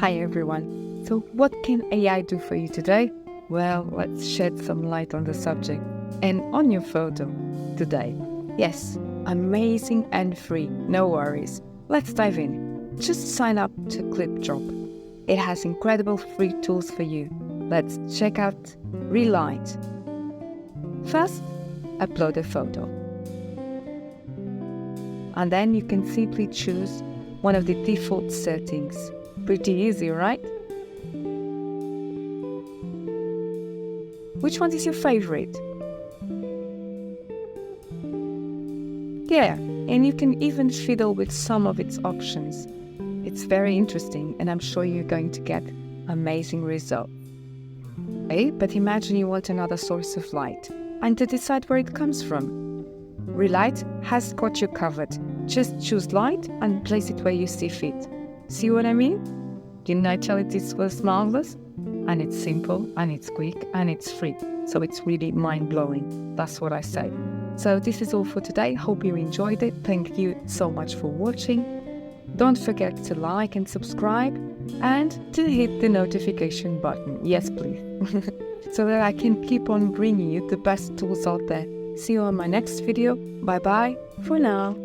Hi everyone. So what can AI do for you today? Well, let's shed some light on the subject. And on your photo today. Yes, amazing and free, no worries. Let's dive in. Just sign up to clipdrop. It has incredible free tools for you. Let's check out Relight. First, upload a photo. And then you can simply choose one of the default settings. Pretty easy, right? Which one is your favorite? Yeah, and you can even fiddle with some of its options. It's very interesting, and I'm sure you're going to get amazing results. Okay, but imagine you want another source of light, and to decide where it comes from. Relight has got you covered. Just choose light and place it where you see fit. See what I mean? Didn't I tell you this was marvelous? And it's simple, and it's quick, and it's free. So it's really mind-blowing. That's what I say. So this is all for today. Hope you enjoyed it. Thank you so much for watching. Don't forget to like and subscribe and to hit the notification button. Yes, please. So that I can keep on bringing you the best tools out there. See you on my next video. Bye-bye for now.